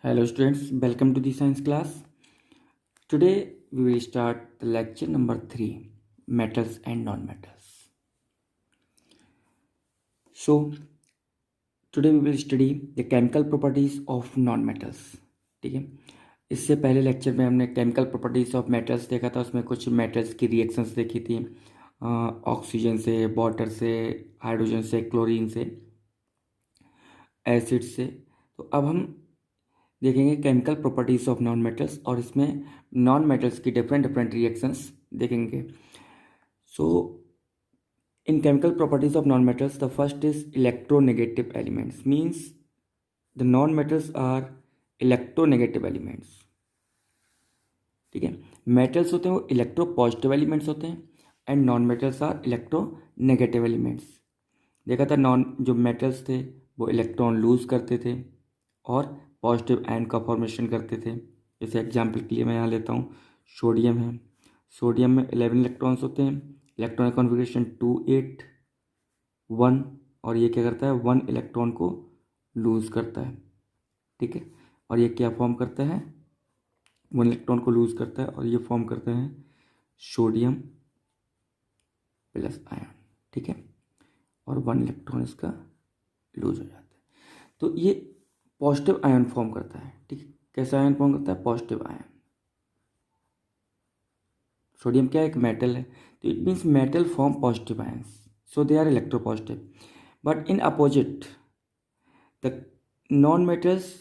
Hello students, welcome to the science class. Today we will start the lecture number 3, metals and non-metals. So today we will study the chemical properties of non-metals. ठीक है, इससे पहले lecture में हमने chemical properties of metals देखा था। उसमें कुछ मेटल्स की रिएक्शंस देखी थी, ऑक्सीजन से, वाटर से, हाइड्रोजन से, क्लोरीन से, एसिड से। तो अब हम देखेंगे chemical properties of non metals और इसमें नॉन मेटल्स की डिफरेंट डिफरेंट रिएक्शंस देखेंगे। So in chemical properties of non metals the first is electronegative elements, means the non metals are electronegative elements. ठीक है, मेटल्स होते हैं वो इलेक्ट्रो पॉजिटिव एलिमेंट्स होते हैं and non metals are electro negative elements. देखा था नॉन जो मेटल्स थे वो इलेक्ट्रॉन लूज करते थे और पॉजिटिव आयन का फॉर्मेशन करते थे। जैसे एग्जांपल के लिए मैं यहाँ लेता हूँ, सोडियम है। सोडियम में 11 इलेक्ट्रॉन्स होते हैं, इलेक्ट्रॉनिक कॉन्फ़िगरेशन 2 8 1, और ये क्या करता है, 1 इलेक्ट्रॉन को लूज़ करता है। ठीक है, और ये क्या फॉर्म करता है, 1 इलेक्ट्रॉन को लूज़ करता है और ये फॉर्म करते हैं सोडियम प्लस आयन। ठीक है, और 1 इलेक्ट्रॉन इसका लूज हो जाता है। तो ये पॉजिटिव आयन फॉर्म करता है। ठीक है, कैसा आयन फॉर्म करता है, पॉजिटिव आयन। सोडियम क्या है, एक मेटल है, तो it means metal form positive ions, so they are electropositive. But in opposite the non metals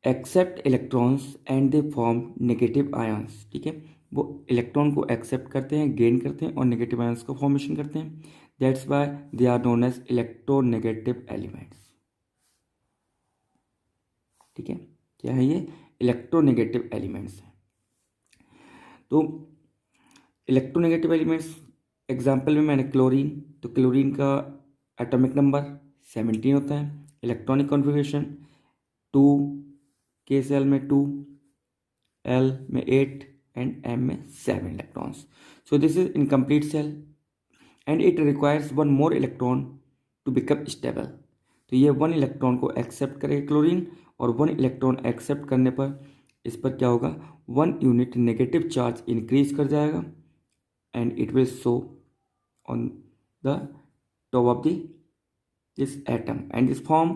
accept electrons and they form negative ions. ठीक है, वो इलेक्ट्रॉन को एक्सेप्ट करते हैं, गेन करते हैं और नेगेटिव आयंस को फॉर्मेशन करते हैं। That's why they are known as electronegative elements. ठीक है, क्या है ये, इलेक्ट्रोनेगेटिव एलिमेंट्स हैं। तो इलेक्ट्रोनेगेटिव एलिमेंट्स एग्जाम्पल में मैंने क्लोरीन, तो क्लोरीन का एटॉमिक नंबर 17 होता है, इलेक्ट्रॉनिक कॉन्फ़िगरेशन 2, के सेल में 2, एल में 8 एंड एम में 7 electrons. So this is incomplete shell and it requires 1 more electron to become stable. तो ये 1 इलेक्ट्रॉन को एक्सेप्ट करेगा क्लोरीन, और 1 इलेक्ट्रॉन एक्सेप्ट करने पर इस पर क्या होगा, 1 यूनिट नेगेटिव चार्ज इंक्रीज कर जाएगा and it will show on the top of this atom and this form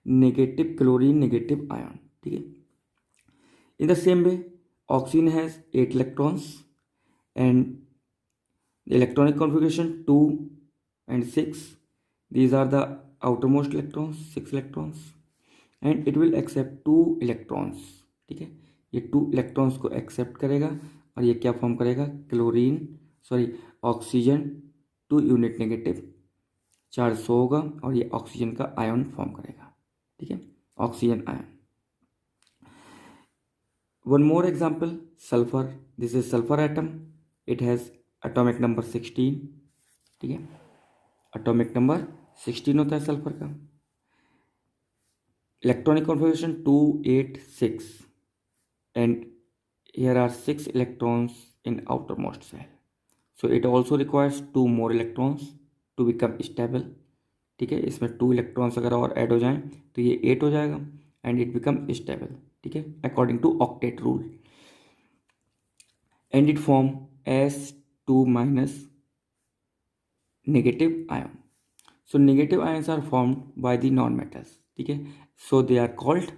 negative chlorine negative ion. ठीक है, in the same way oxygen has 8 electrons and the electronic configuration 2 and 6, these are the outermost electrons, 6 electrons, and it will accept 2 electrons. ठीक है, ये 2 electrons को accept करेगा और ये क्या फॉर्म करेगा, chlorine oxygen 2 unit negative charge so होगा और ये ऑक्सीजन का आयन फॉर्म करेगा। ठीक है, oxygen ion. One more example, sulphur, this is sulphur atom, it has atomic number 16। ठीक है, एटॉमिक नंबर 16 होता है सल्फर का, electronic configuration 2 8 6 and here are 6 electrons in outermost cell, so it also requires 2 more electrons to become stable. ठीक है, इसमें 2 electrons अगर और ऐड हो जाएं तो ये 8 हो जाएगा एंड इट बिकम स्टेबल। ठीक है, according to octet rule, and it form S2 minus negative ion. So negative ions are formed by the non metals. ठीक है, so they are called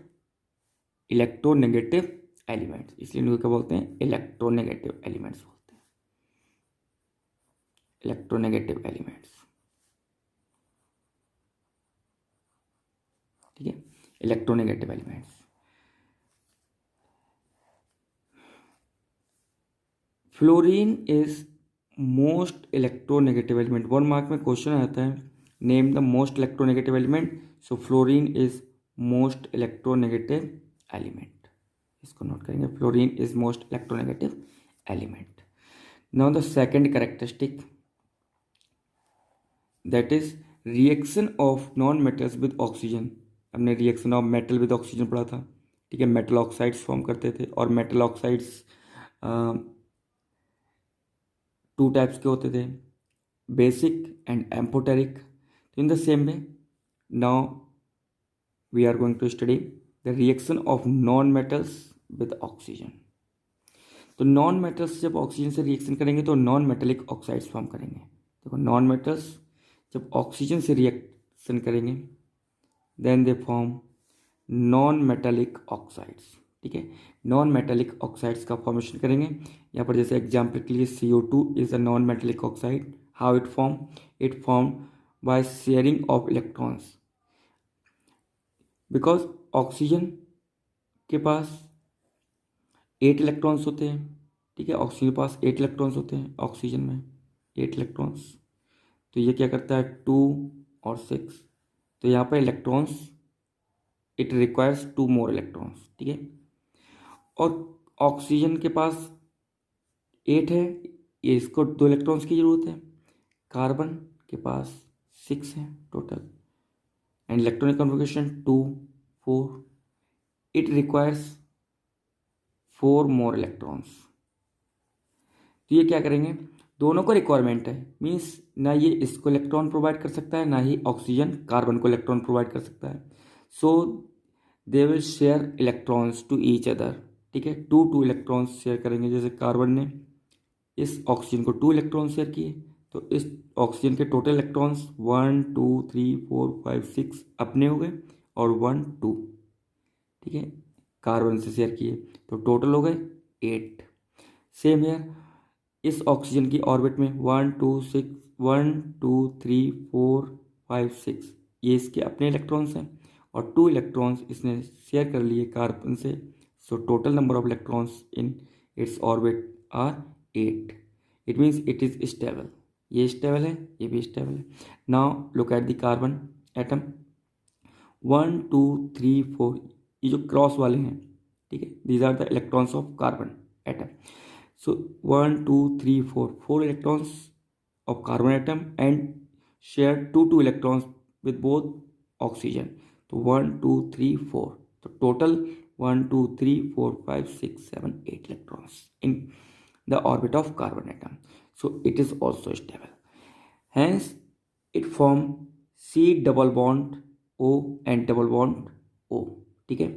electronegative elements, इसलिए इनको क्या बोलते हैं, इलेक्ट्रोनेगेटिव एलिमेंट्स बोलते हैं, इलेक्ट्रोनेगेटिव एलिमेंट्स। ठीक है, electronegative elements. Fluorine is most electronegative element. 1 mark में क्वेश्चन आता है, name the most electronegative element, so fluorine is most electronegative element. इसको नोट करेंगे, fluorine is most electronegative element. Now the second characteristic, that is reaction of non metals with oxygen. हमने reaction of metal with oxygen पढ़ा था। ठीक है, metal oxides form करते थे और मेटल ऑक्साइड्स 2 टाइप्स के होते थे, basic and amphoteric. In the same way now we are going to study the reaction of non metals with oxygen. तो नॉन मेटल्स जब ऑक्सीजन से रिएक्शन करेंगे तो नॉन मेटेलिक ऑक्साइड्स फॉर्म करेंगे। देखो नॉन मेटल्स जब ऑक्सीजन से reaction करेंगे then they form non metallic oxides. ठीक है, नॉन मेटेलिक ऑक्साइड्स का फॉर्मेशन करेंगे। यहाँ पर जैसे एग्जाम्पल के लिए CO2 is a non metallic oxide. How it form by sharing of electrons. Because oxygen के पास 8 इलेक्ट्रॉन्स होते हैं। ठीक है, ऑक्सीजन के पास 8 इलेक्ट्रॉन्स होते हैं, ऑक्सीजन में 8 इलेक्ट्रॉन्स। तो ये क्या करता है 2 और 6, तो यहाँ पर electrons it requires 2 more electrons. ठीक है, और ऑक्सीजन के पास 8 है, ये इसको 2 इलेक्ट्रॉन्स की जरूरत है। कार्बन के पास 6 है total and electronic configuration 2 4, it requires 4 more electrons. तो ये क्या करेंगे, दोनों को रिक्वायरमेंट है, मीन्स ना ये इसको इलेक्ट्रॉन प्रोवाइड कर सकता है ना ही ऑक्सीजन कार्बन को इलेक्ट्रॉन प्रोवाइड कर सकता है। So they will share electrons to each other. ठीक है, 2 इलेक्ट्रॉन्स शेयर करेंगे। जैसे कार्बन ने इस ऑक्सीजन को 2 इलेक्ट्रॉन शेयर किए, तो इस ऑक्सीजन के टोटल इलेक्ट्रॉन्स 1 2 3 4 5 6 अपने हो गए और 1 2, ठीक है, कार्बन से शेयर किए, तो टोटल हो गए 8। सेम हेयर इस ऑक्सीजन की ऑर्बिट में 1 2 6 1 2 3 4 5 6 ये इसके अपने इलेक्ट्रॉन्स हैं और 2 इलेक्ट्रॉन्स इसने शेयर कर लिए कार्बन से। So total number of electrons in its orbit are 8। It means it is stable. ये स्टेबल है, ये भी स्टेबल है। Now look at the carbon atom 1 2 3 4, ये जो क्रॉस वाले हैं, ठीक है, these are the electrons of carbon atom. So 1 2 3 4 electrons of carbon atom and share 2 electrons with both oxygen. तो 1 2 3 4, तो total 1 2 3 4 5 6 7 8 electrons in the orbit of carbon atom. So it is also stable. Hence it form C double bond O and double bond O. ठीक है,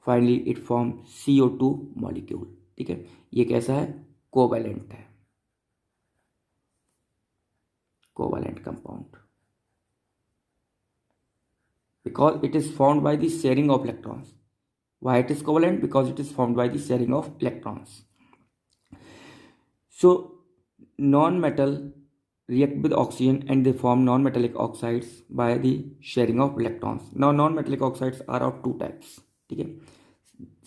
finally it form CO2 molecule. ठीक है, ये कैसा है, covalent है, covalent compound, because it is formed by the sharing of electrons. Why it is covalent? Because it is formed by the sharing of electrons. So non-metal react with oxygen and they form non-metallic oxides by the sharing of electrons. Now non-metallic oxides are of 2 types. ठीक है,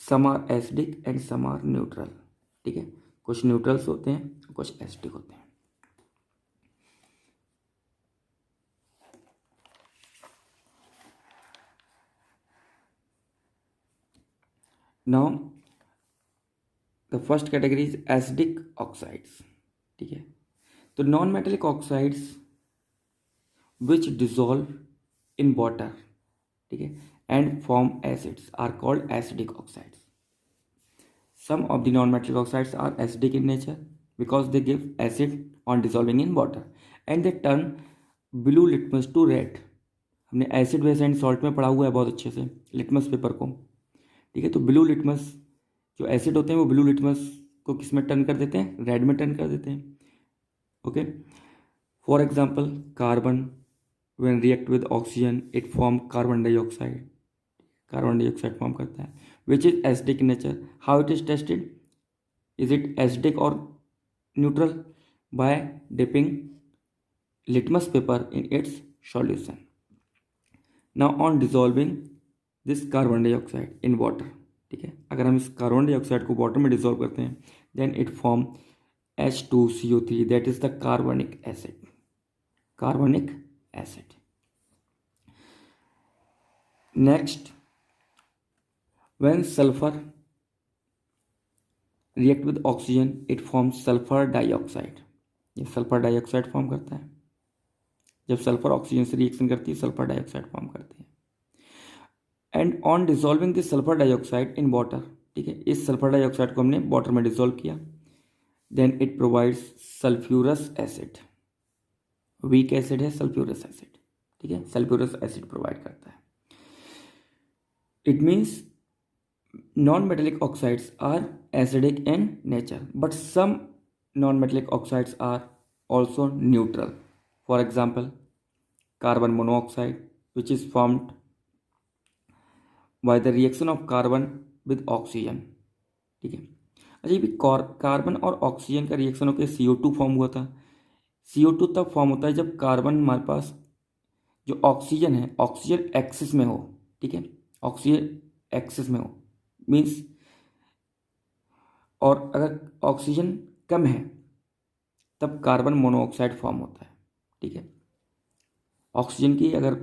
some are acidic and some are neutral. ठीक है, कुछ neutrals होते हैं, कुछ acidic होते हैं। Now the first category is acidic oxides. ठीक है, तो non metallic oxides which dissolve in water, ठीक है, and form acids are called acidic oxides. Some of the non metallic oxides are acidic in nature because they give acid on dissolving in water and they turn blue litmus to red. हमने acid base and salt में पढ़ा हुआ है बहुत अच्छे से litmus paper को। ठीक है, तो ब्लू लिटमस जो एसिड होते हैं वो ब्लू लिटमस को किस में टर्न कर देते हैं, रेड में टर्न कर देते हैं। Okay, for example carbon when react with oxygen it form carbon dioxide, carbon dioxide form करता है which is acidic in nature. How it is tested, is it acidic और neutral, by dipping litmus paper in its solution. Now on dissolving this carbon dioxide in water, ठीक है, अगर हम इस carbon dioxide को water में dissolve करते हैं then it form H2CO3, that is the carbonic acid. Carbonic acid. Next, when sulfur react with oxygen, it forms sulfur dioxide. ये सल्फर डाइऑक्साइड फॉर्म करता है। जब सल्फर ऑक्सीजन से रिएक्शन करती है सल्फर डाइऑक्साइड फॉर्म करती है। And on dissolving this sulphur dioxide in water, ठीक है, इस सल्फर डाइऑक्साइड को हमने वाटर में डिजोल्व किया, then it provides sulfurous acid. Weak acid है सल्फ्यूरस एसिड, ठीक है, सल्फ्यूरस एसिड प्रोवाइड करता है। It means non-metallic oxides are acidic in nature, but some non-metallic oxides are also neutral. For example, carbon monoxide, which is formed by the reaction of carbon with oxygen. ठीक है। अच्छा, ये भी carbon और oxygen का reaction होकर CO2 form हुआ था। CO2 तब फॉर्म होता है जब कार्बन हमारे पास जो ऑक्सीजन है, ऑक्सीजन एक्सिस में हो। ठीक है, ऑक्सीजन एक्सिस में हो मीन्स, और अगर ऑक्सीजन कम है तब कार्बन मोनोऑक्साइड फॉर्म होता है। ठीक है, ऑक्सीजन की अगर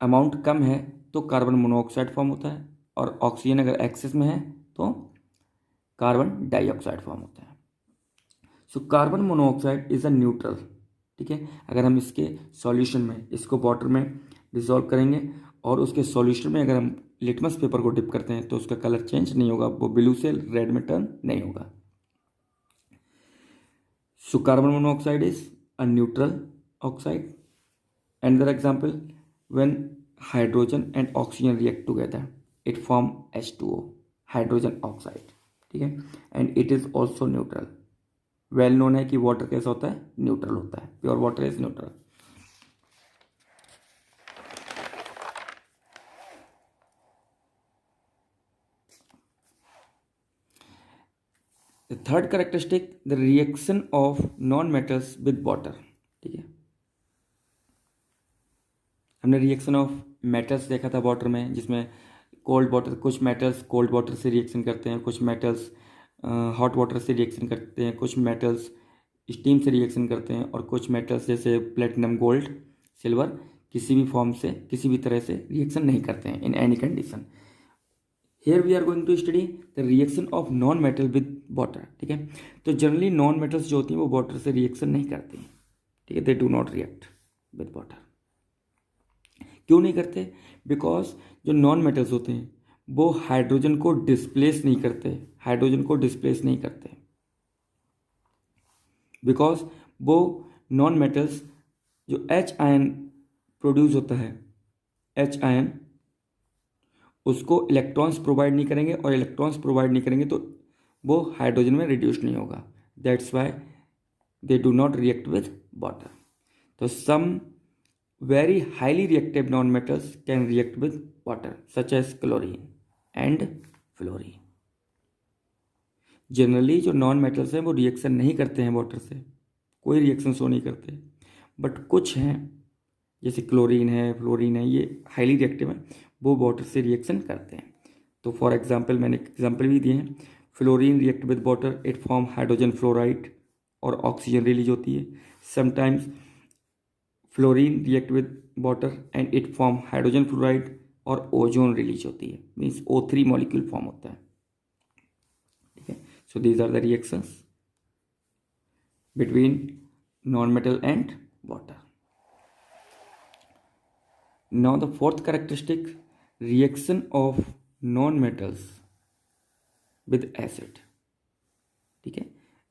अमाउंट कम है तो कार्बन मोनोऑक्साइड फॉर्म होता है, और ऑक्सीजन अगर एक्सेस में है तो कार्बन डाइऑक्साइड फॉर्म होता है। So carbon monoxide is a neutral. ठीक है, अगर हम इसके सॉल्यूशन में इसको वाटर में डिसॉल्व करेंगे और उसके सॉल्यूशन में अगर हम लिटमस पेपर को डिप करते हैं तो उसका कलर चेंज नहीं होगा, वो ब्लू से रेड में टर्न नहीं होगा। So carbon monoxide is a neutral oxide. Another example, when hydrogen and oxygen react together, it form H2O, hydrogen oxide. ठीक है, and it is also neutral. Well known है कि वाटर कैसा होता है, न्यूट्रल होता है. Pure water is neutral. The third characteristic, the reaction of non-metals with water. ठीक है, हमने रिएक्शन ऑफ मेटल्स देखा था वाटर में, जिसमें कोल्ड वाटर, कुछ मेटल्स कोल्ड वाटर से रिएक्शन करते हैं, कुछ मेटल्स हॉट वाटर से रिएक्शन करते हैं, कुछ मेटल्स स्टीम से रिएक्शन करते हैं, और कुछ मेटल्स जैसे प्लेटिनम, गोल्ड, सिल्वर किसी भी फॉर्म से, किसी भी तरह से रिएक्शन नहीं करते हैं in any condition. Here we are going to study the reaction of non metal with water. ठीक है, तो जनरली नॉन मेटल्स जो होती हैं वो वाटर से रिएक्शन नहीं करती. ठीक है, they do not react with water. क्यों नहीं करते? बिकॉज जो नॉन मेटल्स होते हैं वो हाइड्रोजन को डिस्प्लेस नहीं करते, हाइड्रोजन को डिस्प्लेस नहीं करते, बिकॉज वो नॉन मेटल्स जो H आयन प्रोड्यूस होता है, H आयन उसको इलेक्ट्रॉन्स प्रोवाइड नहीं करेंगे, और इलेक्ट्रॉन्स प्रोवाइड नहीं करेंगे तो वो हाइड्रोजन में रिड्यूस नहीं होगा. That's why they do not react with water. तो सम very highly reactive non-metals can react with water such as chlorine and fluorine. Generally जो नॉन मेटल्स हैं वो रिएक्शन नहीं करते हैं वाटर से, कोई रिएक्शन शो नहीं करते, बट कुछ हैं जैसे क्लोरीन है, फ्लोरीन है, ये हाईली रिएक्टिव है, वो वाटर से रिएक्शन करते हैं. तो फॉर एग्जांपल मैंने एग्जांपल भी दिए हैं. Fluorine react with water, it form hydrogen fluoride और ऑक्सीजन रिलीज होती है. Sometimes fluorine react with water and it form hydrogen fluoride और ओजोन रिलीज होती है, मीन्स O3 मॉलिक्यूल फॉर्म होता है. ठीक है, so these are the reactions between non metal and water. Now the fourth characteristic, reaction of non metals with acid. ठीक है,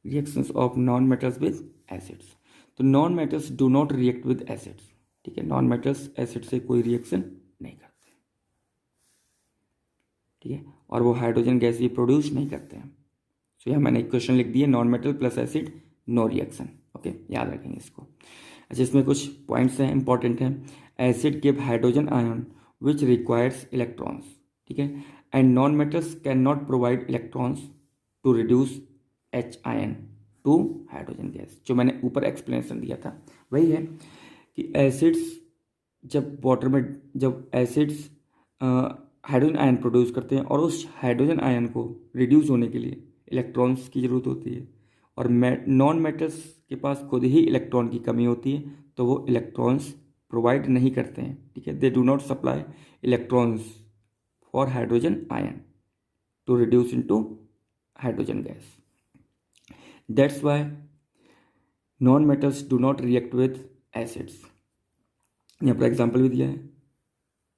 reactions of non metals with acids. तो non metals do not react with acids. ठीक है, non metals acid से कोई reaction नहीं करते. ठीक है, और वो हाइड्रोजन गैस भी प्रोड्यूस नहीं करते हैं. सो यहाँ मैंने क्वेश्चन लिख दिए, non metal plus acid no reaction. Okay, याद रखेंगे इसको. अच्छा, इसमें कुछ पॉइंट्स हैं, इंपॉर्टेंट हैं. Acid give hydrogen ion which requires electrons. ठीक है, and non metals can not provide electrons to reduce H ion to hydrogen gas. जो मैंने ऊपर एक्सप्लेनेशन दिया था वही है कि एसिड्स जब वाटर में, जब एसिड्स हाइड्रोजन आयन प्रोड्यूस करते हैं और उस हाइड्रोजन आयन को रिड्यूस होने के लिए इलेक्ट्रॉन्स की ज़रूरत होती है, और नॉन मेटल्स के पास खुद ही इलेक्ट्रॉन की कमी होती है, तो वो इलेक्ट्रॉन्स प्रोवाइड नहीं करते हैं. ठीक है, they do not supply electrons for hydrogen ion to reduce into hydrogen gas. That's why non-metals do not react with acids. यहाँ पर एग्जाम्पल भी दिया है.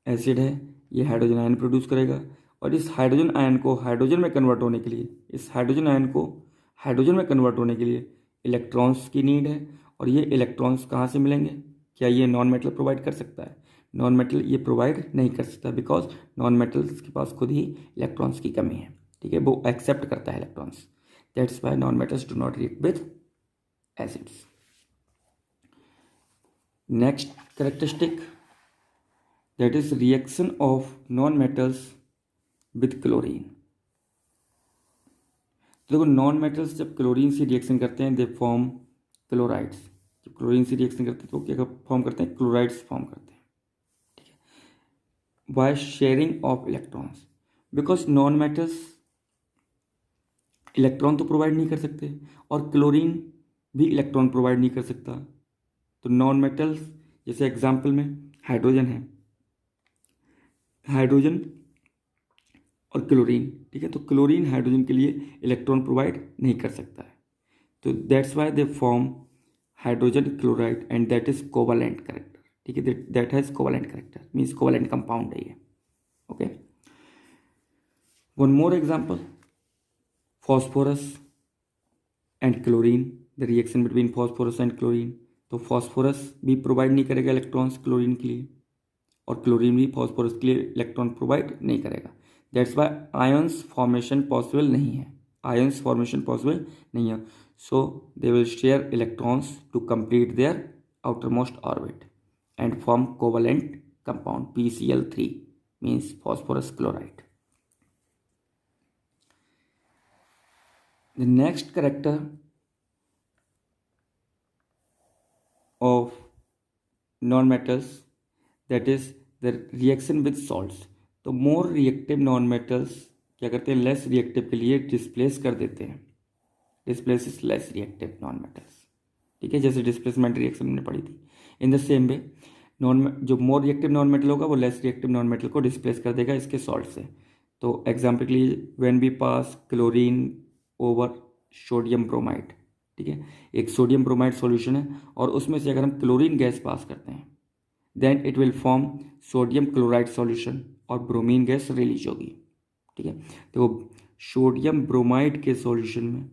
एसिड है, ये हाइड्रोजन आयन प्रोड्यूस करेगा, और इस हाइड्रोजन आयन को हाइड्रोजन में कन्वर्ट होने के लिए, इस हाइड्रोजन आयन को हाइड्रोजन में कन्वर्ट होने के लिए इलेक्ट्रॉन्स की नीड है. और ये इलेक्ट्रॉन्स कहाँ से मिलेंगे? क्या ये नॉन मेटल प्रोवाइड कर सकता है? नॉन मेटल ये प्रोवाइड नहीं कर सकता, बिकॉज नॉन मेटल्स के पास खुद ही इलेक्ट्रॉन्स की कमी है, ठीक है, वो एक्सेप्ट करता है electrons. That's why non metals do not react with acids. Next characteristic, that is reaction of non metals with chlorine. तो देखो नॉन मेटल्स जब क्लोरीन से रिएक्शन करते हैं दे फॉर्म क्लोराइड्स। जब क्लोरीन से रिएक्शन करते हैं तो क्या फॉर्म करते हैं, क्लोराइड्स फॉर्म करते हैं, ठीक है, by sharing of electrons. Because non metals electron तो प्रोवाइड नहीं कर सकते और क्लोरीन भी इलेक्ट्रॉन प्रोवाइड नहीं कर सकता। तो नॉन मेटल्स जैसे एग्जाम्पल में हाइड्रोजन है, हाइड्रोजन और क्लोरीन, ठीक है, तो क्लोरीन हाइड्रोजन के लिए इलेक्ट्रॉन प्रोवाइड नहीं कर सकता है, तो that's why they form hydrogen chloride and that is covalent character, ठीक है, that has covalent character, means covalent compound है ये। Okay, one more example, phosphorus and chlorine, the reaction between phosphorus and chlorine. तो phosphorus भी provide नहीं करेगा electrons chlorine के लिए और क्लोरीन भी फॉस्फोरस के लिए इलेक्ट्रॉन प्रोवाइड नहीं करेगा। That's why ions formation possible नहीं है, आयंस फॉर्मेशन पॉसिबल नहीं है। So they will share electrons to complete their outermost orbit and form covalent compound PCl3, means phosphorus chloride. The next character of non-metals, that is the reaction with salts. तो more reactive non-metals क्या करते हैं, less reactive के लिए displace कर देते हैं, displaces less reactive non-metals, ठीक है, जैसे डिस्प्लेसमेंट रिएक्शन हमने पढ़ी थी। इन द सेम वे जो मोर रिएक्टिव नॉन मेटल होगा वो लेस रिएक्टिव नॉन मेटल को डिस्प्लेस कर देगा इसके सॉल्ट से। तो एग्जाम्पल के लिए when we pass chlorine over sodium bromide, ठीक है, एक सोडियम ब्रोमाइड सॉल्यूशन है और उसमें से अगर हम क्लोरीन गैस पास करते हैं then it will form sodium chloride solution और ब्रोमीन गैस रिलीज होगी, ठीक है। तो सोडियम ब्रोमाइड के सॉल्यूशन में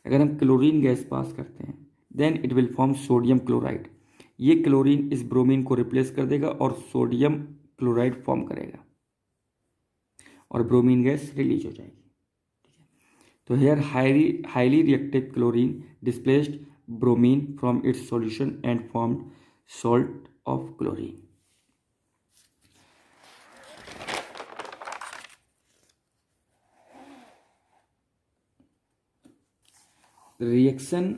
अगर हम क्लोरीन गैस पास करते हैं then it will form sodium chloride. ये क्लोरीन इस ब्रोमीन को रिप्लेस कर देगा और सोडियम क्लोराइड फॉर्म करेगा और ब्रोमीन गैस रिलीज हो जाएगी, ठीक है। तो here highly reactive chlorine displaced bromine from its solution and formed salt of chlorine. Reaction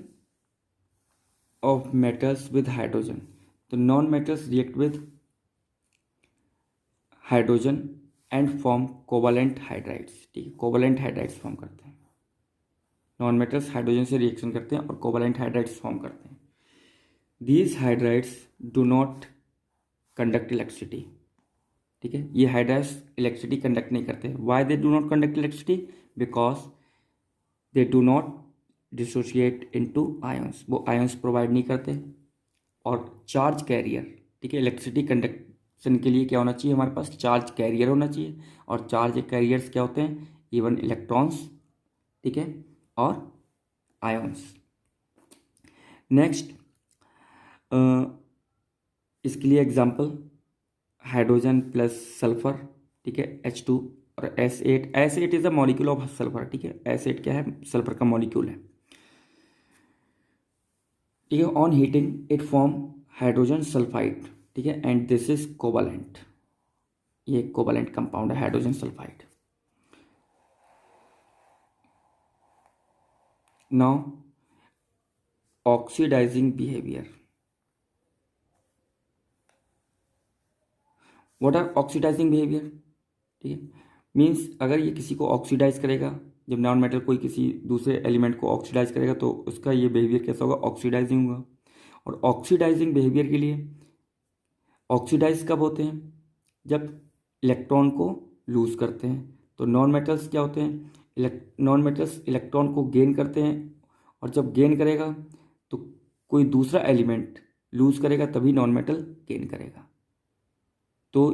of metals with hydrogen, तो non metals react with hydrogen and form covalent hydrides, ठीक है, covalent hydrides form करते हैं। Non metals hydrogen से reaction करते हैं और covalent hydrides form करते हैं। These hydrides do not conduct electricity, ठीक है, ये हाइड्राइड्स इलेक्ट्रिसिटी कंडक्ट नहीं करते। Why they do not conduct electricity, because they do not dissociate into ions, वो आयंस प्रोवाइड नहीं करते और चार्ज कैरियर, ठीक है, इलेक्ट्रिसिटी कंडक्शन के लिए क्या होना चाहिए, हमारे पास चार्ज कैरियर होना चाहिए और चार्ज कैरियर्स क्या होते हैं, इवन इलेक्ट्रॉन्स, ठीक है, और आयंस। नेक्स्ट इसके लिए एग्जांपल हाइड्रोजन प्लस सल्फर, ठीक है, H2 और S8। S8 is a molecule of sulphur, ठीक है, S8 क्या है, सल्फर का मॉलिक्यूल है, ठीक है। On heating it form hydrogen sulphide, ठीक है, एंड दिस इज कोवैलेंट, ये कोवैलेंट कंपाउंड है hydrogen sulphide. Now oxidising behaviour, what are oxidising behaviour, ठीक है, मीन्स अगर ये किसी को ऑक्सीडाइज करेगा, जब नॉन मेटल कोई किसी दूसरे एलिमेंट को ऑक्सीडाइज करेगा तो उसका ये बिहेवियर कैसा होगा, ऑक्सीडाइजिंग होगा। और ऑक्सीडाइजिंग बिहेवियर के लिए ऑक्सीडाइज कब होते हैं, जब इलेक्ट्रॉन को लूज करते हैं। तो नॉन मेटल्स क्या होते हैं, नॉन मेटल्स इलेक्ट्रॉन को गेन करते हैं और जब गेन करेगा तो कोई दूसरा एलिमेंट लूज करेगा तभी नॉन मेटल गेन करेगा। तो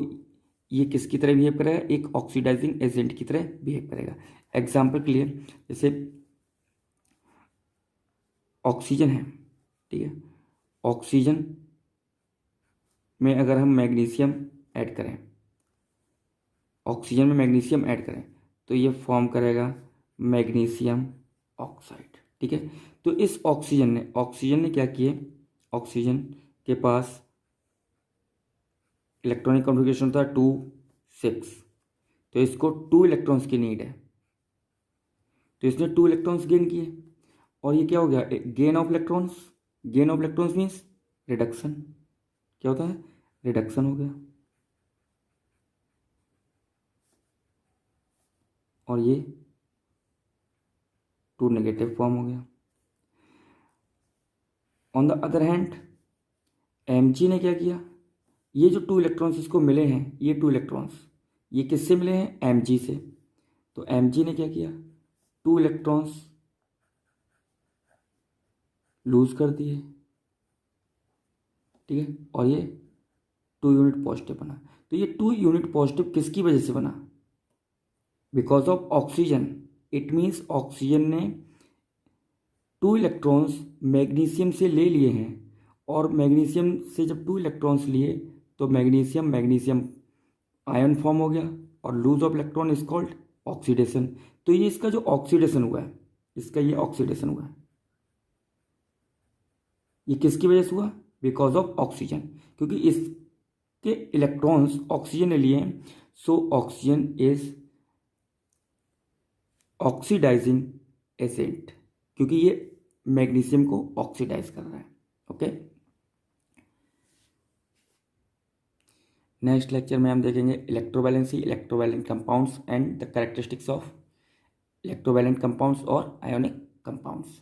ये किसकी तरह बिहेव करेगा, एक ऑक्सीडाइजिंग एजेंट की तरह बिहेव करेगा। एग्जाम्पल के लिए जैसे ऑक्सीजन है, ठीक है, ऑक्सीजन में अगर हम मैग्नीशियम ऐड करें, ऑक्सीजन में मैग्नीशियम ऐड करें तो ये फॉर्म करेगा मैग्नीशियम ऑक्साइड। ठीक है, तो इस ऑक्सीजन ने क्या किए, ऑक्सीजन के पास इलेक्ट्रॉनिक कॉन्फ़िगरेशन था 2 6, तो इसको 2 इलेक्ट्रॉन्स की नीड है, तो इसने 2 इलेक्ट्रॉन्स गेन किए और ये क्या हो गया, gain of electrons. Gain of electrons means reduction, क्या होता है, रिडक्शन हो गया, और ये 2 नेगेटिव फॉर्म हो गया। On the other hand Mg ने क्या किया, ये जो 2 इलेक्ट्रॉन्स इसको मिले हैं, ये 2 इलेक्ट्रॉन्स ये किससे मिले हैं, Mg से, तो Mg ने क्या किया, 2 इलेक्ट्रॉन्स लूज कर दिए। ठीक है, और ये 2 यूनिट पॉजिटिव बना। तो ये 2 यूनिट पॉजिटिव किसकी वजह से बना, because of oxygen. It means oxygen ने 2 इलेक्ट्रॉन्स मैग्नीशियम से ले लिए हैं, और मैग्नीशियम से जब 2 इलेक्ट्रॉन्स लिए तो मैग्नीशियम आयन फॉर्म हो गया, और lose of electron is called oxidation. तो ये इसका जो ऑक्सीडेशन हुआ है, इसका ये ऑक्सीडेशन हुआ है, ये किसकी वजह से हुआ, बिकॉज ऑफ ऑक्सीजन, क्योंकि इसके इलेक्ट्रॉन्स ऑक्सीजन ने लिए हैं, so oxygen is oxidising agent, क्योंकि ये मैग्नीशियम को ऑक्सीडाइज कर रहा है। ओके, नेक्स्ट लेक्चर में हम देखेंगे electrovalency, electrovalent compounds and the characteristics of electrovalent compounds और आयोनिक कंपाउंड्स।